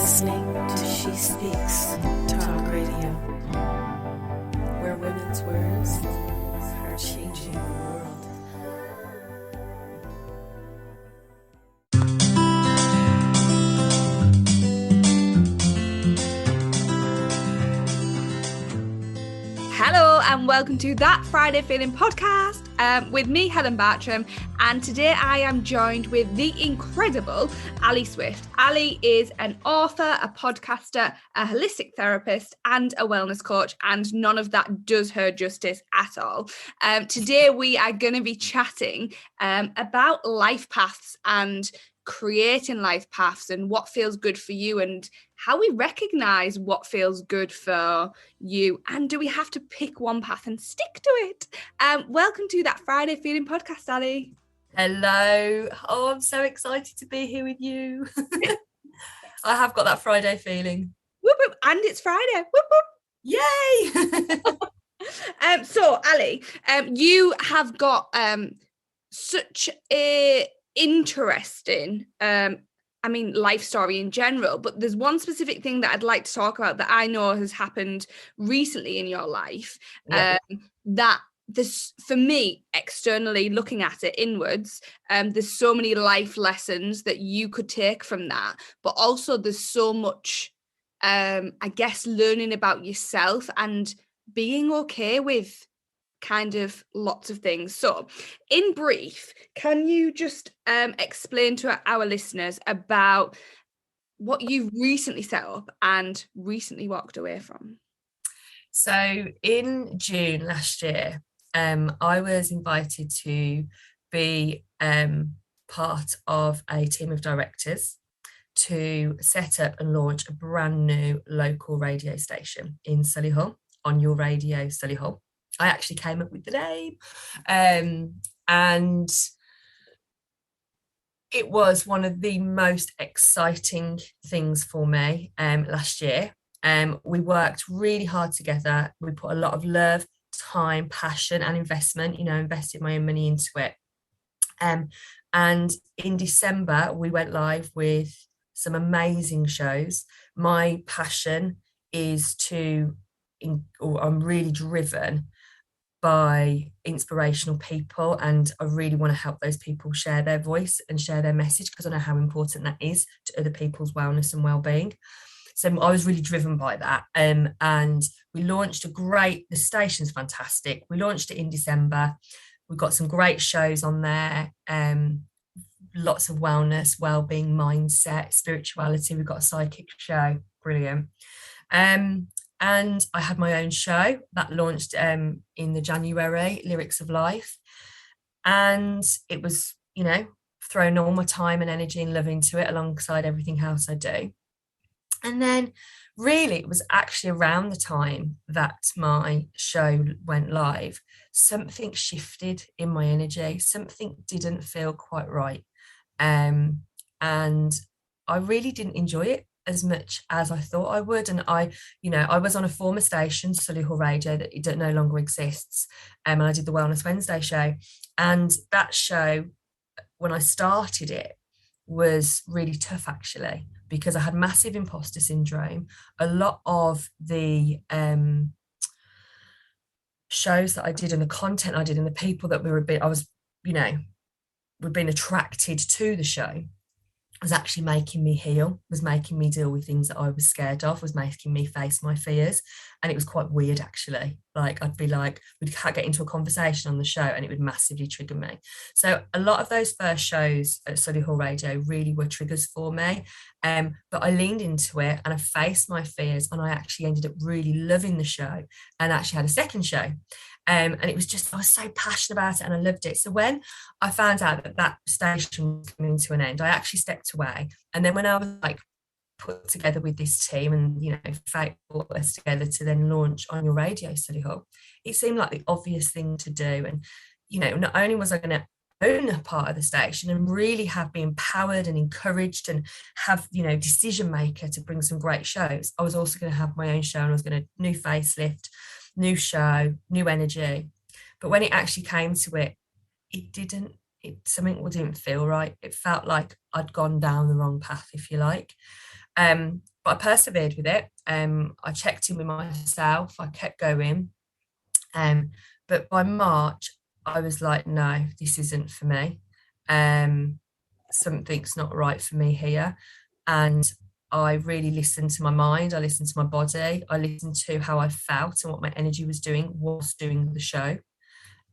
listening to She Speaks Talk Radio, where women's words are changing the world. Hello and welcome to That Friday Feeling podcast with me, Helen Bartram, and today I am joined with the incredible Ali Swift. Ali is an author, a podcaster, a holistic therapist and a wellness coach, and none of that does her justice at all. Today we are going to be chatting about life paths and creating life paths and what feels good for you and how we recognize what feels good for you, and do we have to pick one path and stick to it? Welcome to That Friday Feeling podcast, Ali. Hello. Oh, I'm so excited to be here with you. I have got that Friday feeling. Whoop, whoop, and it's Friday. Whoop, whoop. Yay. So Ali, you have got such a interesting life story in general, but there's one specific thing that I'd like to talk about that I know has happened recently in your life. Yeah. That this, for me, externally looking at it inwards, there's so many life lessons that you could take from that, but also there's so much learning about yourself and being okay with kind of lots of things. So in brief, can you just explain to our listeners about what you've recently set up and recently walked away from? So in June last year, I was invited to be part of a team of directors to set up and launch a brand new local radio station in Solihull, On Your Radio Solihull. I actually came up with the name, and it was one of the most exciting things for me last year. We worked really hard together. We put a lot of love, time, passion and investment, invested my own money into it. And in December, we went live with some amazing shows. My passion is I'm really driven by inspirational people, and I really want to help those people share their voice and share their message, because I know how important that is to other people's wellness and well-being. So I was really driven by that, and we launched the station's fantastic. We launched it in December. We've got some great shows on there, lots of wellness, well-being, mindset, spirituality. We've got a psychic show, brilliant. And I had my own show that launched in the January, Lyrics of Life. And it was, throwing all my time and energy and love into it alongside everything else I do. And then really it was actually around the time that my show went live, something shifted in my energy, something didn't feel quite right. And I really didn't enjoy it as much as I thought I would. And I was on a former station, Solihull Radio, that no longer exists. And I did the Wellness Wednesday show. And that show, when I started it, was really tough actually, because I had massive imposter syndrome. A lot of the shows that I did and the content I did and the people that were being attracted to the show was actually making me heal, was making me deal with things that I was scared of, was making me face my fears. And it was quite weird, actually. Like, I'd be like, we'd get into a conversation on the show and it would massively trigger me. So a lot of those first shows at Solihull Radio really were triggers for me. But I leaned into it and I faced my fears, and I actually ended up really loving the show and actually had a second show. And it was just, I was so passionate about it and I loved it. So when I found out that station was coming to an end, I actually stepped away. And then when I was put together with this team and, fate brought us together to then launch On Your Radio Solihull, it seemed like the obvious thing to do. And, not only was I going to own a part of the station and really be empowered and encouraged and have, decision maker to bring some great shows, I was also going to have my own show, and I was going to new facelift, new show, new energy. But when it actually came to it, something didn't feel right. It felt like I'd gone down the wrong path, if you like. And But I persevered with it. I checked in with myself. I kept going. But by March, I was like, no, this isn't for me. Something's not right for me here. And I really listened to my mind. I listened to my body. I listened to how I felt and what my energy was doing whilst doing the show.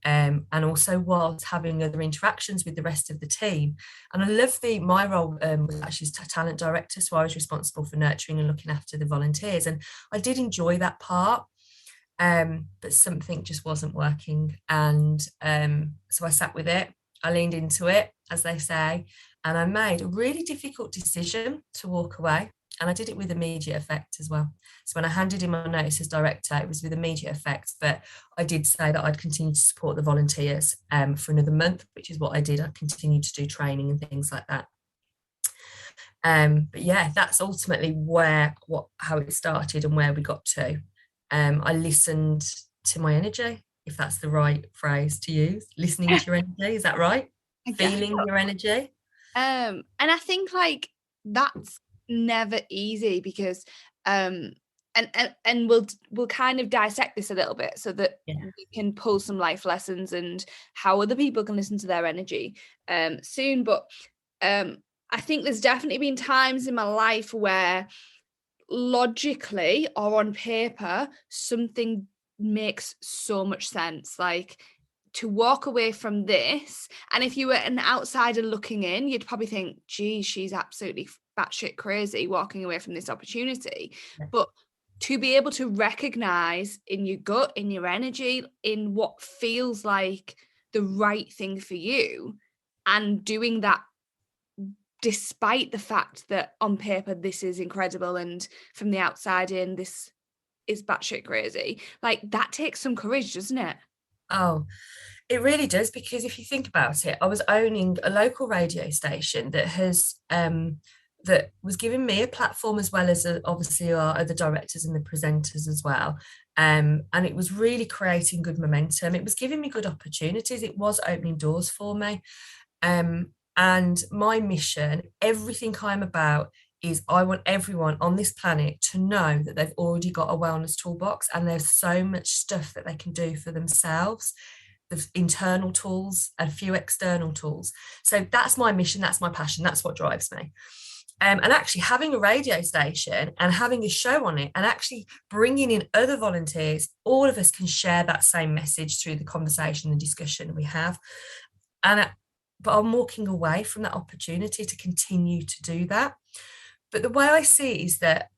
And also whilst having other interactions with the rest of the team. And I love my role was actually as talent director, so I was responsible for nurturing and looking after the volunteers, and I did enjoy that part, but something just wasn't working, and so I sat with it. I leaned into it, as they say, and I made a really difficult decision to walk away. And I did it with immediate effect as well. So when I handed in my notice as director, it was with immediate effect. But I did say that I'd continue to support the volunteers for another month, which is what I did. I continued to do training and things like that. But yeah, that's ultimately how it started and where we got to. I listened to my energy, if that's the right phrase to use. Listening to your energy, is that right? Feeling your energy. And I think like that's never easy because and we'll kind of dissect this a little bit so that we can pull some life lessons and how other people can listen to their energy soon. But I think there's definitely been times in my life where logically or on paper something makes so much sense, like to walk away from this, and if you were an outsider looking in, you'd probably think, gee, she's absolutely batshit crazy walking away from this opportunity. But to be able to recognize in your gut, in your energy, in what feels like the right thing for you, and doing that despite the fact that on paper this is incredible and from the outside in this is batshit crazy, like that takes some courage, doesn't it? Oh, it really does, because if you think about it, I was owning a local radio station that was giving me a platform, as well as obviously our other directors and the presenters as well. And it was really creating good momentum. It was giving me good opportunities. It was opening doors for me. And my mission, everything I'm about, is I want everyone on this planet to know that they've already got a wellness toolbox, and there's so much stuff that they can do for themselves, the internal tools and a few external tools. So that's my mission, that's my passion, that's what drives me. And actually having a radio station and having a show on it and actually bringing in other volunteers, all of us can share that same message through the conversation and discussion we have. But I'm walking away from that opportunity to continue to do that. But the way I see it is that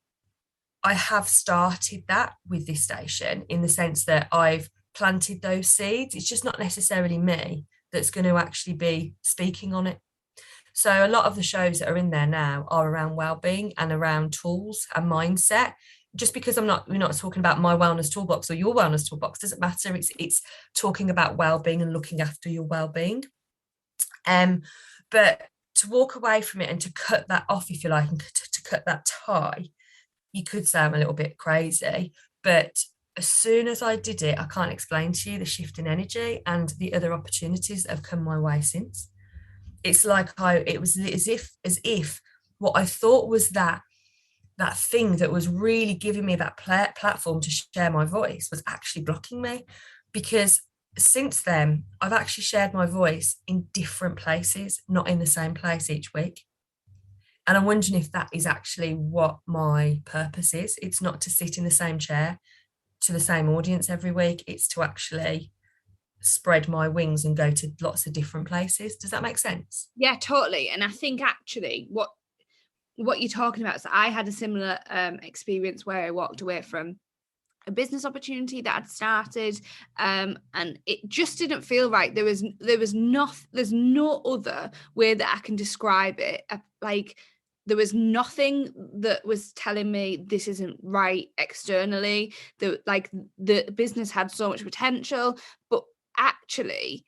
I have started that with this station, in the sense that I've planted those seeds. It's just not necessarily me that's going to actually be speaking on it. So a lot of the shows that are in there now are around wellbeing and around tools and mindset. Just because we're not talking about my wellness toolbox or your wellness toolbox, doesn't matter. It's talking about wellbeing and looking after your wellbeing. But to walk away from it and to cut that off, if you like, and to cut that tie, you could say I'm a little bit crazy, but as soon as I did it, I can't explain to you the shift in energy and the other opportunities that have come my way since. It's like it was as if what I thought was that thing that was really giving me that platform to share my voice was actually blocking me, because since then I've actually shared my voice in different places, not in the same place each week. And I'm wondering if that is actually what my purpose is. It's not to sit in the same chair to the same audience every week. It's to actually spread my wings and go to lots of different places. Does that make sense? Yeah, totally. And I think actually what you're talking about is I had a similar experience where I walked away from a business opportunity that I'd started, and it just didn't feel right. There's no other way that I can describe it. Like, there was nothing that was telling me this isn't right externally. The business had so much potential, but actually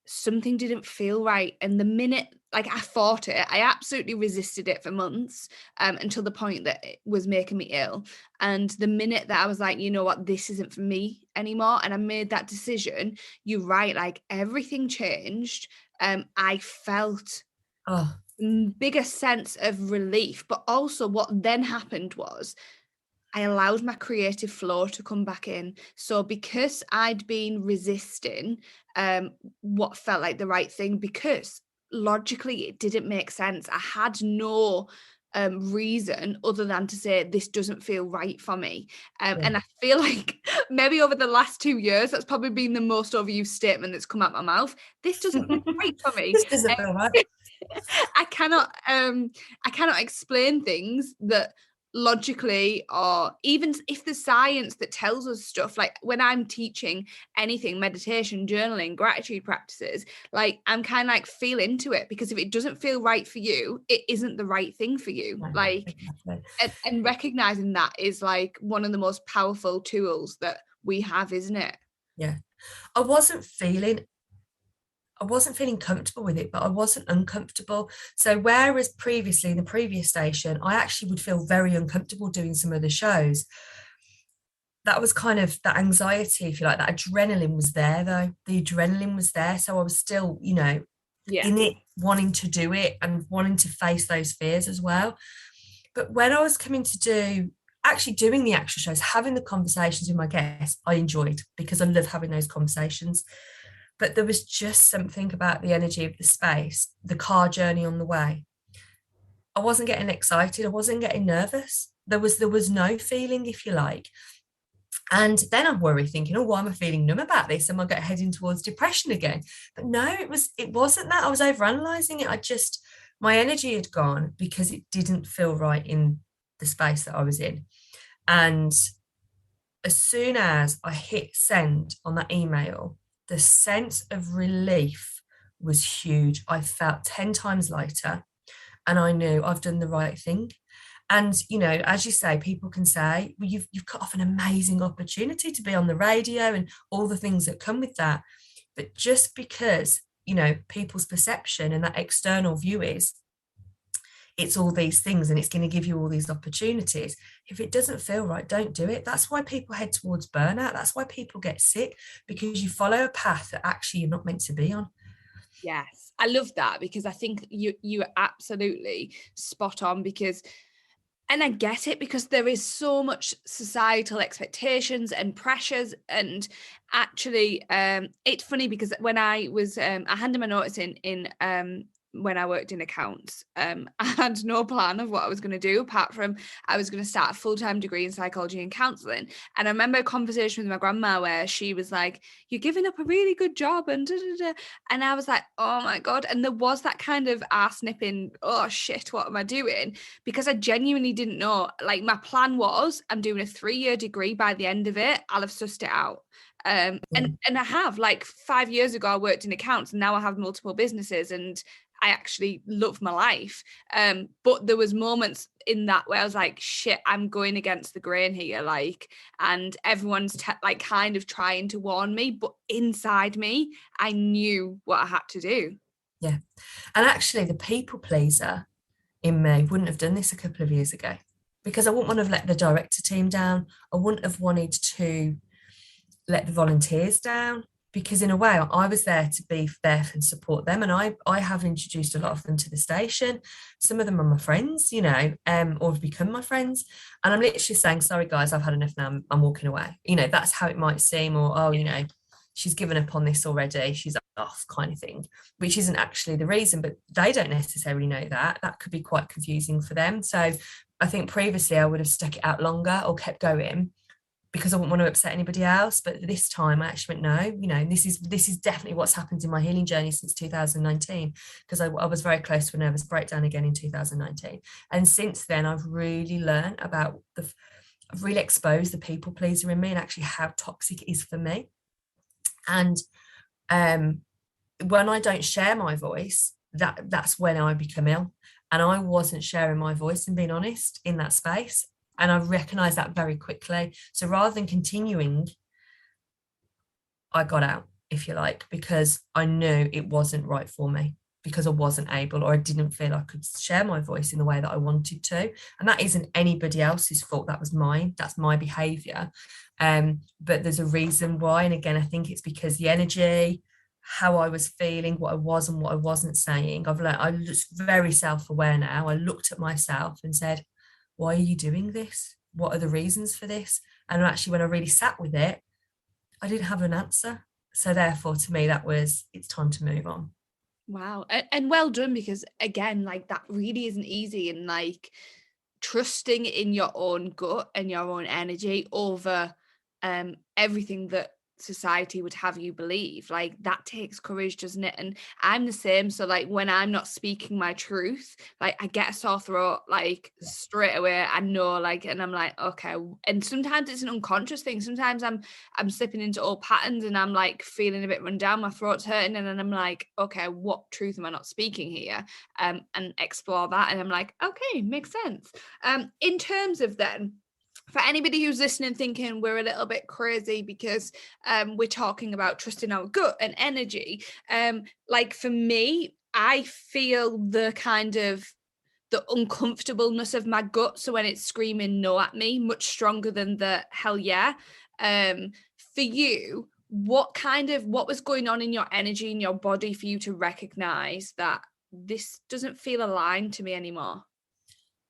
something didn't feel right. And the minute, like, I fought it, I absolutely resisted it for months, until the point that it was making me ill. And the minute that I was like, you know what, this isn't for me anymore, and I made that decision, you're right, like everything changed. I felt bigger sense of relief. But also what then happened was I allowed my creative flow to come back in. So because I'd been resisting what felt like the right thing, because logically it didn't make sense, I had no reason other than to say this doesn't feel right for me. And I feel like maybe over the last 2 years, that's probably been the most overused statement that's come out my mouth. This doesn't feel right for me. This doesn't feel right. I cannot explain things that logically, or even if the science that tells us stuff, like when I'm teaching anything, meditation, journaling, gratitude practices, like I'm kind of like feel into it, because if it doesn't feel right for you, it isn't the right thing for you. No, like exactly. and recognizing that is like one of the most powerful tools that we have, isn't it? Yeah. I wasn't feeling comfortable with it, but I wasn't uncomfortable. So whereas previously in the previous station, I actually would feel very uncomfortable doing some of the shows. That was kind of that anxiety, if you like, that adrenaline was there though. The adrenaline was there. So I was still, in it, wanting to do it and wanting to face those fears as well. But when I was coming to doing the actual shows, having the conversations with my guests, I enjoyed, because I love having those conversations. But there was just something about the energy of the space, the car journey on the way. I wasn't getting excited. I wasn't getting nervous. There was no feeling, if you like. And then I'm worried, thinking, oh, why am I feeling numb about this? Am I heading towards depression again? But no, it wasn't that. I was overanalyzing it. My energy had gone because it didn't feel right in the space that I was in. And as soon as I hit send on that email, the sense of relief was huge. I felt 10 times lighter, and I knew I've done the right thing. And, as you say, people can say, well, you've cut off an amazing opportunity to be on the radio and all the things that come with that. But just because, people's perception and that external view is, it's all these things and it's going to give you all these opportunities. If it doesn't feel right, don't do it. That's why people head towards burnout. That's why people get sick, because you follow a path that actually you're not meant to be on. Yes, I love that, because I think you are absolutely spot on, and I get it, because there is so much societal expectations and pressures. And actually, it's funny, because when I was, I handed my notice in when I worked in accounts, I had no plan of what I was going to do, apart from I was going to start a full-time degree in psychology and counselling. And I remember a conversation with my grandma where she was like, you're giving up a really good job, and and I was like, oh my God. And there was that kind of arse nipping, oh shit, what am I doing? Because I genuinely didn't know. Like, my plan was, I'm doing a 3-year degree. By the end of it, I'll have sussed it out. And I have, like, 5 years ago, I worked in accounts, and now I have multiple businesses, and I actually love my life. But there was moments in that where I was like, shit, I'm going against the grain here. Like, and everyone's like kind of trying to warn me, but inside me, I knew what I had to do. Yeah. And actually the people pleaser in me wouldn't have done this a couple of years ago, because I wouldn't want to have let the director team down. I wouldn't have wanted to let the volunteers down, because in a way I was there to be there and support them. And I have introduced a lot of them to the station. Some of them are my friends, or have become my friends. And I'm literally saying, sorry guys, I've had enough now, I'm walking away. That's how it might seem. Or, oh, she's given up on this already, she's off, kind of thing, which isn't actually the reason, but they don't necessarily know that. That could be quite confusing for them. So I think previously I would have stuck it out longer or kept going, because I wouldn't want to upset anybody else. But this time I actually went, no, this is definitely what's happened in my healing journey since 2019, because I was very close to a nervous breakdown again in 2019. And since then, I've really learned about I've really exposed the people pleaser in me and actually how toxic it is for me. And when I don't share my voice, that's when I become ill. And I wasn't sharing my voice and being honest in that space. And I recognized that very quickly. So rather than continuing, I got out, if you like, because I knew it wasn't right for me, because I wasn't able, or I didn't feel I could share my voice in the way that I wanted to. And that isn't anybody else's fault. That was mine. That's my behavior. But there's a reason why. And again, I think it's because the energy how I was feeling, what I was and what I wasn't saying. I've learned, I'm just very self-aware now. I looked at myself and said, why are you doing this? What are the reasons for this? And actually, when I really sat with it, I didn't have an answer. So therefore, to me, it's time to move on. Wow. And well done, because again, like, that really isn't easy, and like trusting in your own gut and your own energy over everything that society would have you believe, like, that takes courage, doesn't it? And I'm the same. So like, when I'm not speaking my truth, like, I get a sore throat, like, straight away. I know, like, and I'm like, okay. And sometimes it's an unconscious thing. Sometimes I'm slipping into old patterns, and I'm like feeling a bit run down, my throat's hurting, and then I'm like, okay, what truth am I not speaking here? And explore that, and I'm like, okay, makes sense. In terms of then, for anybody who's listening thinking we're a little bit crazy because we're talking about trusting our gut and energy, like, for me, I feel the kind of the uncomfortableness of my gut, so when it's screaming no at me, much stronger than the hell yeah. For you, what was going on in your energy, in your body, for you to recognize that this doesn't feel aligned to me anymore?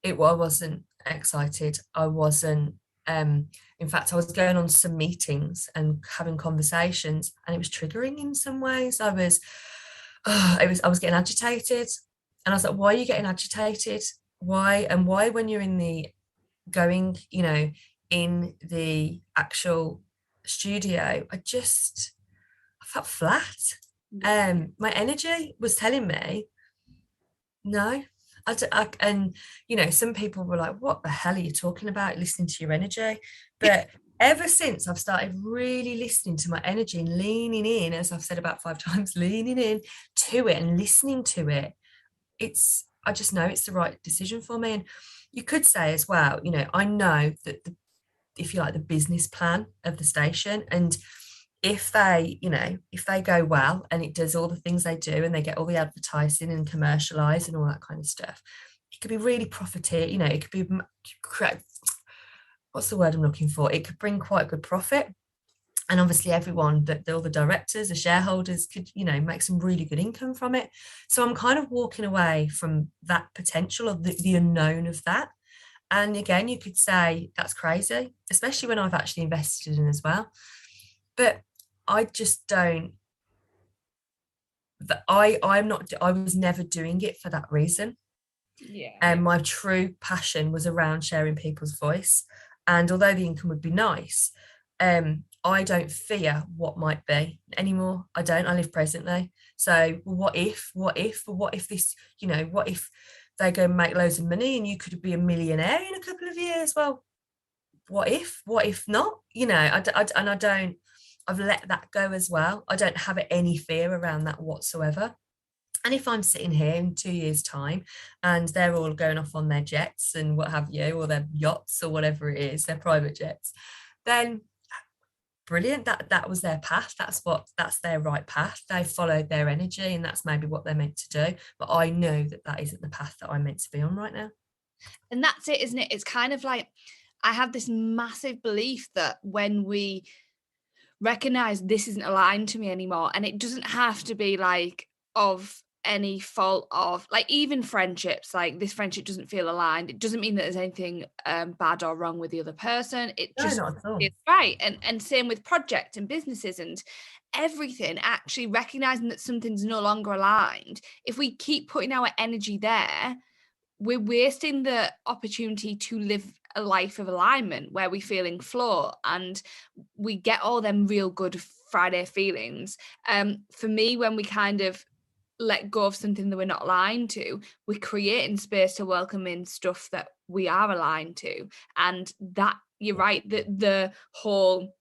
I wasn't excited. I wasn't. In fact, I was going on some meetings and having conversations, and it was triggering in some ways. I was getting agitated, and I was like, "Why are you getting agitated? Why? And why, when you're in the in the actual studio, I felt flat. My energy was telling me no." And some people were like, what the hell are you talking about, listening to your energy? But ever since I've started really listening to my energy and leaning in, as I've said about 5 times, leaning in to it and listening to it, I just know it's the right decision for me. And you could say as well, I know that if you like, the business plan of the station, and if they go well and it does all the things they do, and they get all the advertising and commercialized and all that kind of stuff, it could be really profiteer. It could be, what's the word I'm looking for? It could bring quite good profit. And obviously everyone, all the directors, the shareholders could, make some really good income from it. So I'm kind of walking away from that potential of the unknown of that. And again, you could say that's crazy, especially when I've actually invested in as well. But I just don't, I was never doing it for that reason. Yeah. And my true passion was around sharing people's voice. And although the income would be nice, I don't fear what might be anymore. I live presently. So what if this, what if they go and make loads of money and you could be a millionaire in a couple of years? Well, what if not? I've let that go as well. I don't have any fear around that whatsoever. And if I'm sitting here in 2 years' time and they're all going off on their jets and what have you, or their yachts or whatever it is, their private jets, then brilliant. That was their path. That's their right path. They followed their energy, and that's maybe what they're meant to do. But I know that isn't the path that I'm meant to be on right now. And that's it, isn't it? It's kind of like, I have this massive belief that when we recognize this isn't aligned to me anymore, and it doesn't have to be like of any fault of, like, even friendships, like, this friendship doesn't feel aligned, it doesn't mean that there's anything bad or wrong with the other person. It just, not at all. it's right. And same with projects and businesses and everything. Actually recognizing that something's no longer aligned, if we keep putting our energy there, we're wasting the opportunity to live a life of alignment where we feel in flow and we get all them real good Friday feelings. For me, when we kind of let go of something that we're not aligned to, we're creating space to welcome in stuff that we are aligned to. And that, you're right, that the whole,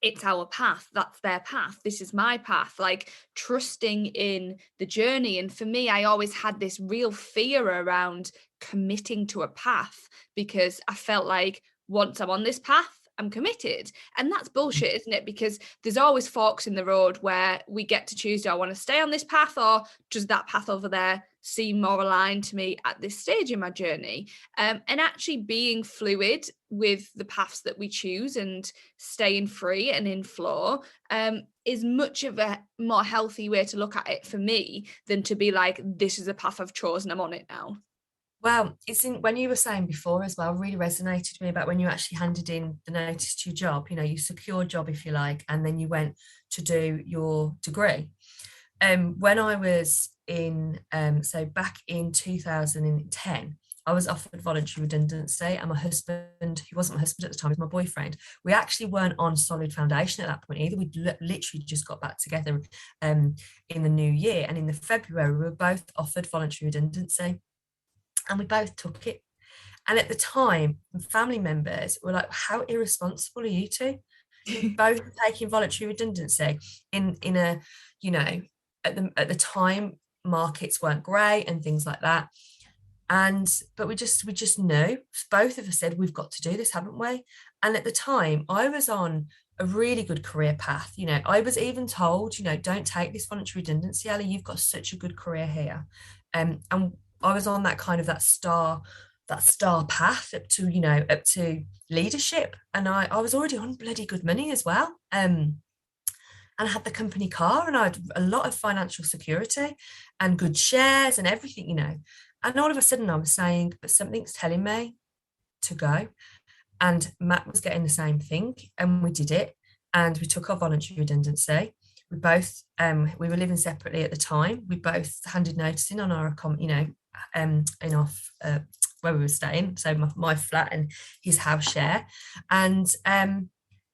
it's our path, that's their path, this is my path, like, trusting in the journey. And for me, I always had this real fear around committing to a path, because I felt like once I'm on this path, I'm committed. And that's bullshit, isn't it? Because there's always forks in the road where we get to choose, do I want to stay on this path, or does that path over there seem more aligned to me at this stage in my journey? And actually being fluid with the paths that we choose and staying free and in flow is much of a more healthy way to look at it for me than to be like, this is a path I've chosen, I'm on it now. Well, when you were saying before as well, really resonated with me about when you actually handed in the notice to your job, you secured job, if you like, and then you went to do your degree. When I was so back in 2010, I was offered voluntary redundancy, and my husband, who wasn't my husband at the time, was my boyfriend. We actually weren't on solid foundation at that point either. We'd literally just got back together in the new year, and in the February, we were both offered voluntary redundancy. And we both took it. And at the time, family members were like, how irresponsible are you two? You're both taking voluntary redundancy in a, at the time, markets weren't great and things like that. But we just knew, both of us said, we've got to do this, haven't we? And at the time, I was on a really good career path. I was even told, don't take this voluntary redundancy, Ali, you've got such a good career here. And I was on that kind of that star path up to leadership, and I was already on bloody good money as well, and I had the company car, and I had a lot of financial security and good shares and everything, and all of a sudden I was saying, but something's telling me to go. And Matt was getting the same thing, and we did it, and we took our voluntary redundancy. We both we were living separately at the time. We both handed notice in on our in our where we were staying, so my flat and his house share, and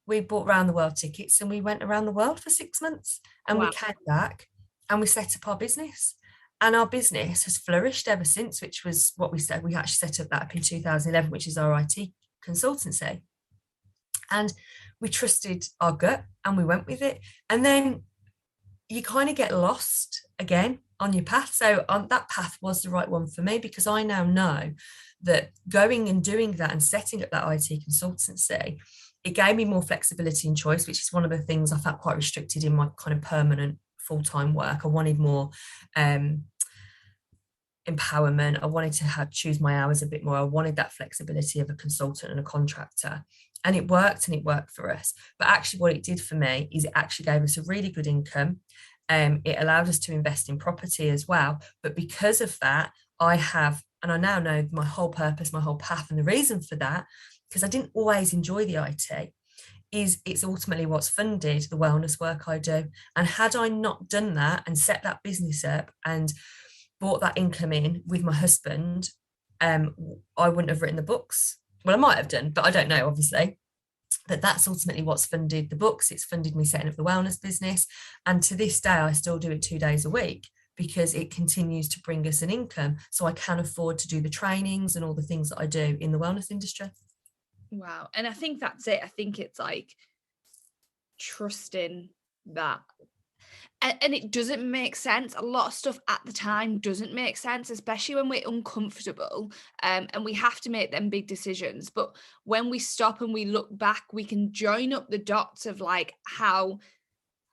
we bought round the world tickets, and we went around the world for 6 months, and wow. We came back and we set up our business, and our business has flourished ever since, which was what we said. We actually set up that up in 2011, which is our IT consultancy, and we trusted our gut and we went with it. And then you kind of get lost again on your path. So that path was the right one for me, because I now know that going and doing that and setting up that IT consultancy, it gave me more flexibility and choice, which is one of the things I felt quite restricted in my kind of permanent full-time work. I wanted more empowerment. I wanted to choose my hours a bit more. I wanted that flexibility of a consultant and a contractor. And it worked for us. But actually what it did for me is it actually gave us a really good income. It allowed us to invest in property as well. But because of that, I now know my whole purpose, my whole path. And the reason for that, because I didn't always enjoy the IT, is it's ultimately what's funded the wellness work I do. And had I not done that and set that business up and brought that income in with my husband, I wouldn't have written the books. Well, I might have done, but I don't know, obviously. But that's ultimately what's funded the books. It's funded me setting up the wellness business. And to this day, I still do it 2 days a week, because it continues to bring us an income. So I can afford to do the trainings and all the things that I do in the wellness industry. Wow. And I think that's it. I think it's like trusting that. And it doesn't make sense. A lot of stuff at the time doesn't make sense, especially when we're uncomfortable and we have to make them big decisions. But when we stop and we look back, we can join up the dots of like how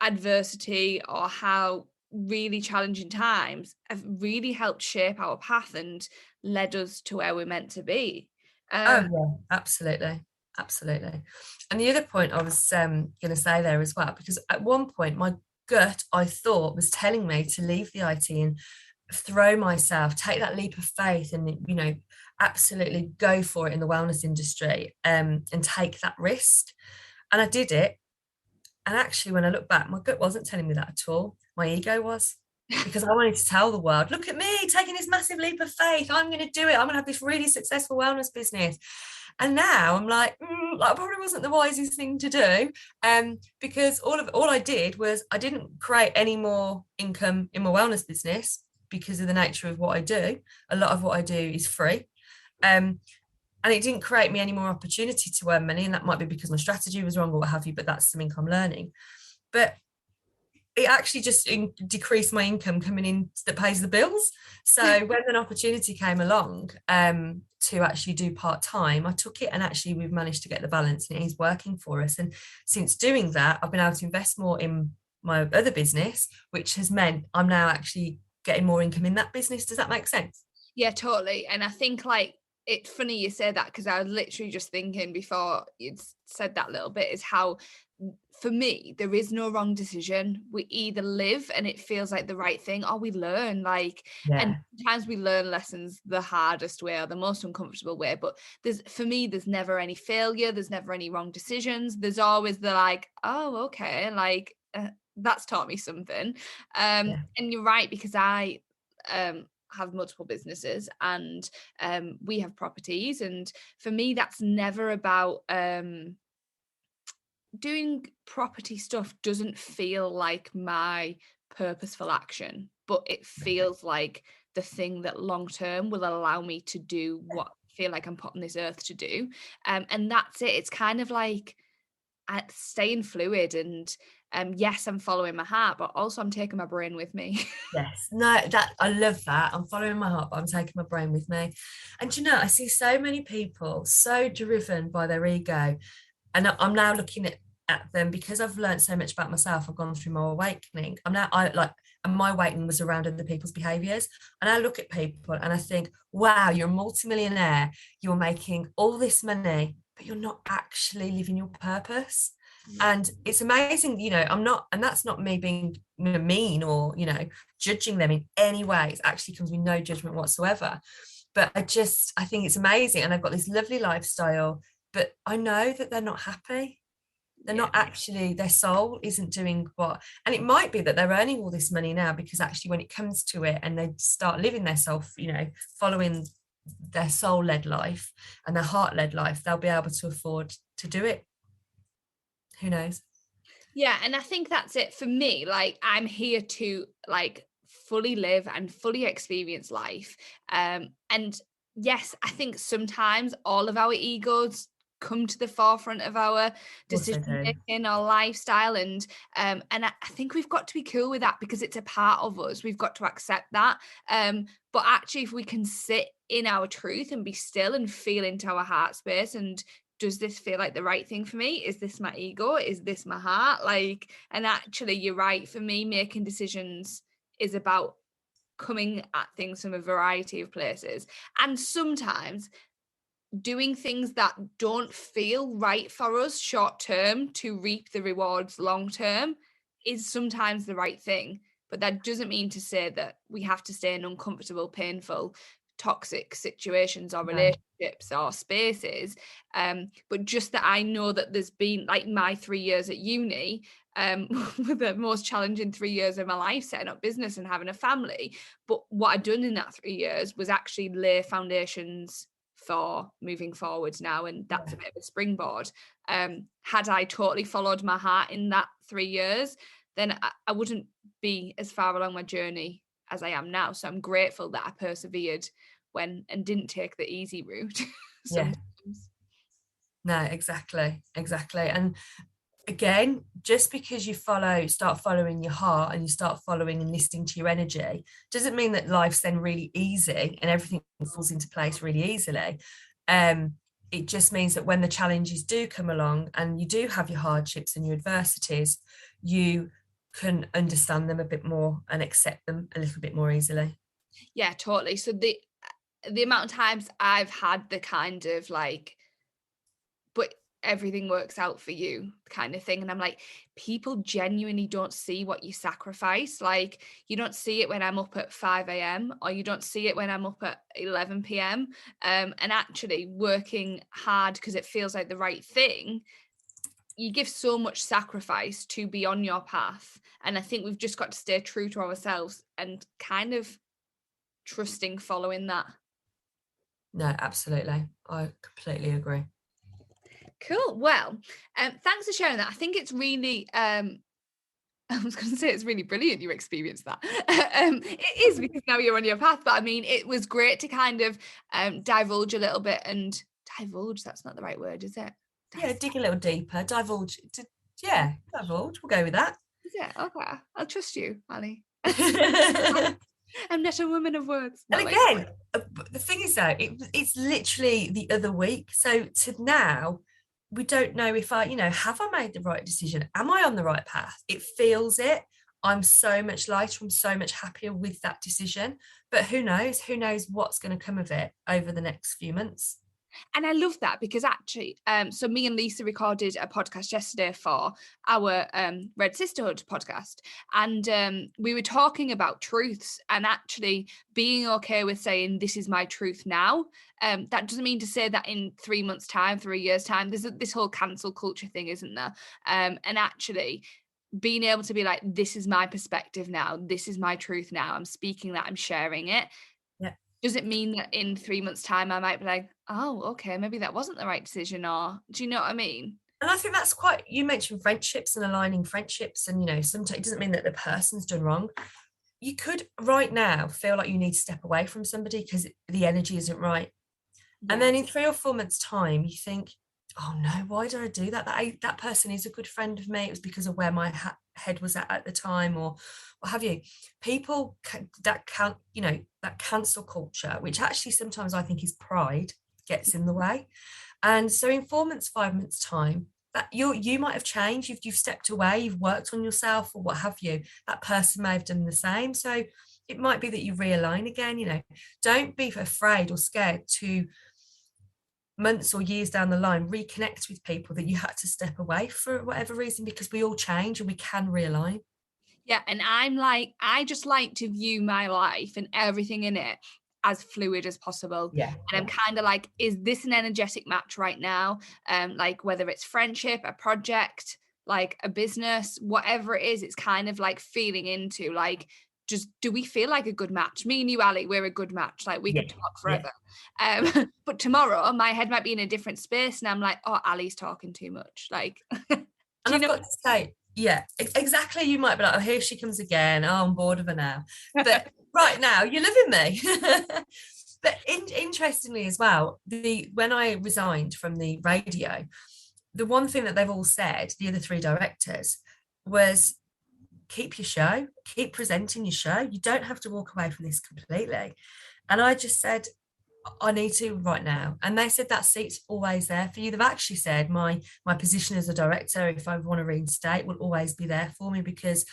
adversity or how really challenging times have really helped shape our path and led us to where we're meant to be. Yeah, absolutely. And the other point I was going to say there as well, because at one point my gut, I thought, was telling me to leave the IT and throw myself, take that leap of faith and, absolutely go for it in the wellness industry and take that risk. And I did it. And actually, when I look back, my gut wasn't telling me that at all. My ego was, because I wanted to tell the world, look at me taking this massive leap of faith. I'm going to do it. I'm going to have this really successful wellness business. And now I'm like, that probably wasn't the wisest thing to do, because all I did was I didn't create any more income in my wellness business because of the nature of what I do. A lot of what I do is free. And it didn't create me any more opportunity to earn money. And that might be because my strategy was wrong or what have you, but that's something I'm learning. But it actually just decreased my income coming in that pays the bills. So when an opportunity came along, to actually do part-time, I took it, and actually we've managed to get the balance and it is working for us. And since doing that, I've been able to invest more in my other business, which has meant I'm now actually getting more income in that business. Does that make sense? Yeah, totally. And I think like it's funny you say that, because I was literally just thinking before you'd said that little bit, is how for me there is no wrong decision. We either live and it feels like the right thing, or we learn. Like, and sometimes we learn lessons the hardest way or the most uncomfortable way, but there's never any failure, there's never any wrong decisions. There's always the like, oh okay, like that's taught me something. And you're right, because I have multiple businesses, and we have properties, and for me that's never about doing property stuff doesn't feel like my purposeful action, but it feels like the thing that long term will allow me to do what I feel like I'm put on this earth to do. And that's it. It's kind of like staying fluid, and yes, I'm following my heart, but also I'm taking my brain with me. Yes, no, that I love that. I'm following my heart, but I'm taking my brain with me. And you know, I see so many people so driven by their ego, and I'm now looking at them because I've learned so much about myself. I've gone through my awakening. And my awakening was around other people's behaviors. And I look at people and I think, wow, you're a multimillionaire, you're making all this money, but you're not actually living your purpose. And it's amazing, you know, and that's not me being mean or, you know, judging them in any way. It actually comes with no judgment whatsoever. But I think it's amazing. And I've got this lovely lifestyle, but I know that they're not happy. They're not actually, their soul isn't doing what, and it might be that they're earning all this money now because actually when it comes to it and they start living their soul, you know, following their soul-led life and their heart-led life, they'll be able to afford to do it. Who knows? Yeah, and I think that's it for me. Like, I'm here to like fully live and fully experience life. And yes, I think sometimes all of our egos come to the forefront of our decision making or lifestyle, and I think we've got to be cool with that because it's a part of us. We've got to accept that. But actually, if we can sit in our truth and be still and feel into our heart space, and does this feel like the right thing for me? Is this my ego? Is this my heart? Like, and actually, you're right. For me, making decisions is about coming at things from a variety of places, and sometimes doing things that don't feel right for us short term to reap the rewards long term is sometimes the right thing. But that doesn't mean to say that we have to stay in uncomfortable, painful, toxic situations or relationships or spaces. But just that I know that there's been like my 3 years at uni were the most challenging 3 years of my life, setting up business and having a family. But what I'd done in that 3 years was actually lay foundations for moving forwards now, and that's a bit of a springboard. Had I totally followed my heart in that 3 years, then I wouldn't be as far along my journey as I am now. So I'm grateful that I persevered and didn't take the easy route. No, exactly. And again, just because you start following your heart and you start following and listening to your energy, doesn't mean that life's then really easy and everything falls into place really easily. It just means that when the challenges do come along and you do have your hardships and your adversities, you can understand them a bit more and accept them a little bit more easily. Yeah, totally. So the amount of times I've had the kind of like, but everything works out for you kind of thing, and I'm like, people genuinely don't see what you sacrifice. Like, you don't see it when I'm up at 5 a.m. or you don't see it when I'm up at 11 p.m. And actually working hard because it feels like the right thing, you give so much sacrifice to be on your path. And I think we've just got to stay true to ourselves and kind of trusting following that. No, absolutely. I completely agree. Cool. Well, thanks for sharing that. I think it's really, I was going to say it's really brilliant you experienced that. It is, because now you're on your path. But I mean, it was great to kind of divulge a little bit and divulge. That's not the right word, is it? Yeah, dig a little deeper. Divulge. Divulge. We'll go with that. Is it? Okay. I'll trust you, Ali. I'm not a woman of words. And again, the thing is though, it's literally the other week. So to now, we don't know if have I made the right decision? Am I on the right path? It feels it. I'm so much lighter. I'm so much happier with that decision. But who knows? Who knows what's going to come of it over the next few months? And I love that because actually, so me and Lisa recorded a podcast yesterday for our Red Sisterhood podcast. And we were talking about truths and actually being okay with saying, this is my truth now. That doesn't mean to say that in 3 months' time, 3 years' time, there's this whole cancel culture thing, isn't there? And actually being able to be like, this is my perspective now. This is my truth now. I'm speaking that, I'm sharing it. Does it mean that in 3 months' time I might be like, oh, okay, maybe that wasn't the right decision? Or do you know what I mean? And I think that's you mentioned friendships and aligning friendships. And, sometimes it doesn't mean that the person's done wrong. You could right now feel like you need to step away from somebody because the energy isn't right. Yeah. And then in 3 or 4 months' time, you think, oh no, why did I do that? That person is a good friend of me. It was because of where my head was at the time, or what have you. People that cancel culture, which actually sometimes I think is pride, gets in the way. And so in 4 months, 5 months' time, that you might have changed. You've stepped away, you've worked on yourself, or what have you. That person may have done the same. So it might be that you realign again. Don't be afraid or scared to, months or years down the line, reconnect with people that you had to step away for whatever reason, because we all change and we can realign. Yeah, and I just like to view my life and everything in it as fluid as possible. Yeah. And I'm kind of like, is this an energetic match right now? Like whether it's friendship, a project, like a business, whatever it is, it's kind of like feeling into like, just do we feel like a good match? Me and you, Ali, we're a good match. Like we could talk forever. Yeah. But tomorrow my head might be in a different space and I'm like, oh, Ali's talking too much. Like, and I've got to say, yeah, exactly. You might be like, oh, here she comes again. Oh, I'm bored of her now. But right now, you're loving me. But interestingly as well, when I resigned from the radio, the one thing that they've all said, the other 3 directors, was keep your show, keep presenting your show. You don't have to walk away from this completely. And I just said, I need to right now. And they said that seat's always there for you. They've actually said my position as a director, if I want to reinstate, will always be there for me because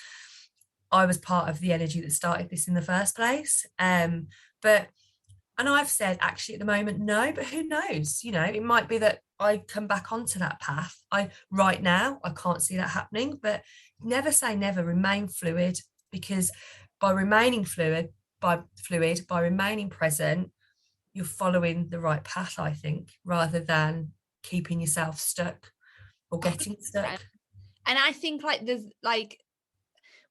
I was part of the energy that started this in the first place. And I've said actually at the moment, no, but who knows? It might be that I come back onto that path. Right now, I can't see that happening, but never say never, remain fluid, because by remaining fluid, by remaining present, you're following the right path, I think, rather than keeping yourself stuck or getting stuck. And I think there's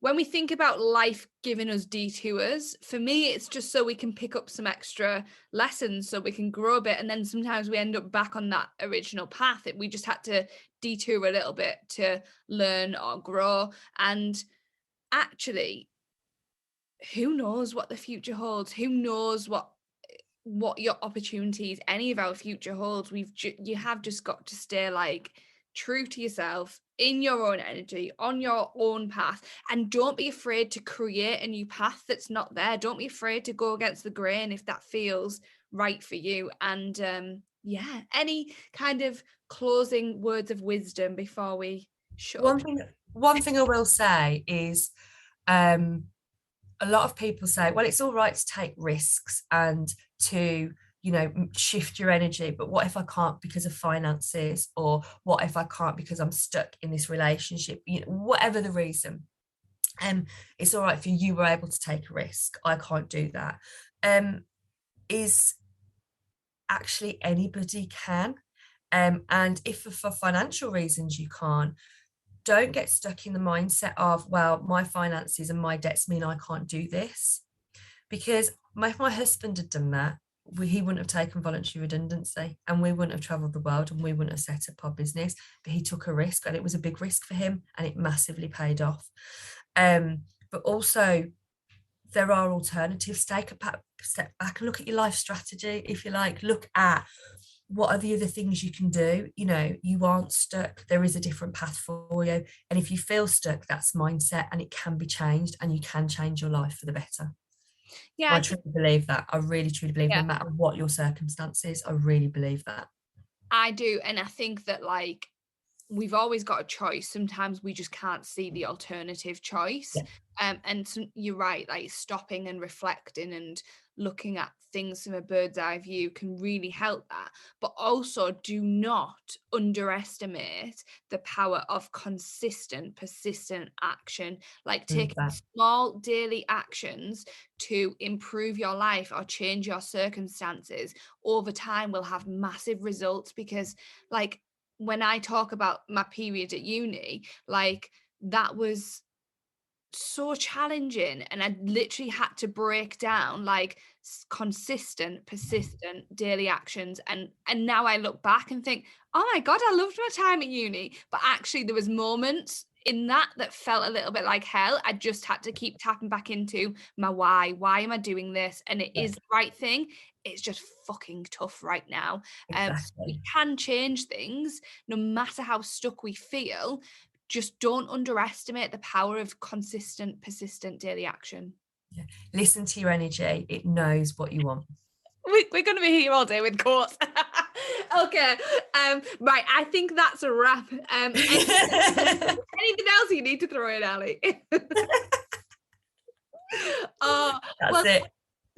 when we think about life giving us detours, for me, it's just so we can pick up some extra lessons so we can grow a bit. And then sometimes we end up back on that original path. We just had to detour a little bit to learn or grow. And actually, who knows what the future holds? Who knows what your opportunities, any of our future holds? You have just got to stay true to yourself, in your own energy, on your own path, and don't be afraid to create a new path that's not there. Don't be afraid to go against the grain if that feels right for you. And any kind of closing words of wisdom before we shut up? One thing I will say is a lot of people say, well, it's all right to take risks and to shift your energy, but what if I can't because of finances, or what if I can't because I'm stuck in this relationship, whatever the reason. It's all right for you were able to take a risk, I can't do that. Is actually anybody can, and if for financial reasons you can't, don't get stuck in the mindset of, well, my finances and my debts mean I can't do this. Because if my husband had done that, he wouldn't have taken voluntary redundancy, and we wouldn't have travelled the world, and we wouldn't have set up our business. But he took a risk, and it was a big risk for him, and it massively paid off. But also, there are alternatives. Take a step back and look at your life strategy, if you like. Look at what are the other things you can do. You aren't stuck. There is a different path for you. And if you feel stuck, that's mindset, and it can be changed, and you can change your life for the better. Yeah, I truly believe that. I really truly believe, Yeah. no matter what your circumstances, I really believe that. I do. And I think that like we've always got a choice. Sometimes we just can't see the alternative choice. Yeah. And so you're right, like stopping and reflecting and looking at things from a bird's eye view can really help that. But also do not underestimate the power of consistent, persistent action, like Believe taking that. small daily actions to improve your life or change your circumstances over time will have massive results. Because like when I talk about my period at uni, like that was so challenging, and I literally had to break down like consistent, persistent daily actions. And now I look back and think, oh my God, I loved my time at uni. But actually there was moments in that felt a little bit like hell. I just had to keep tapping back into my why am I doing this, and it is the right thing. It's just fucking tough right now. So we Exactly. can change things no matter how stuck we feel. Just don't underestimate the power of consistent, persistent daily action. Yeah. Listen to your energy. It knows what you want. We're going to be here all day with quotes. Okay. Right. I think that's a wrap. Anything else you need to throw in, Ali? That's it.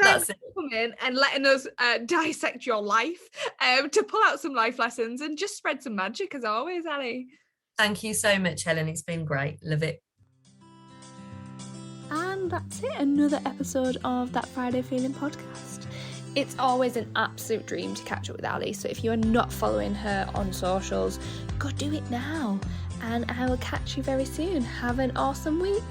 Thanks That's it. for coming and letting us dissect your life, to pull out some life lessons and just spread some magic as always, Ali. Thank you so much, Helen. It's been great. Love it. And that's it. Another episode of That Friday Feeling podcast. It's always an absolute dream to catch up with Ali. So if you're not following her on socials, go do it now. And I will catch you very soon. Have an awesome week.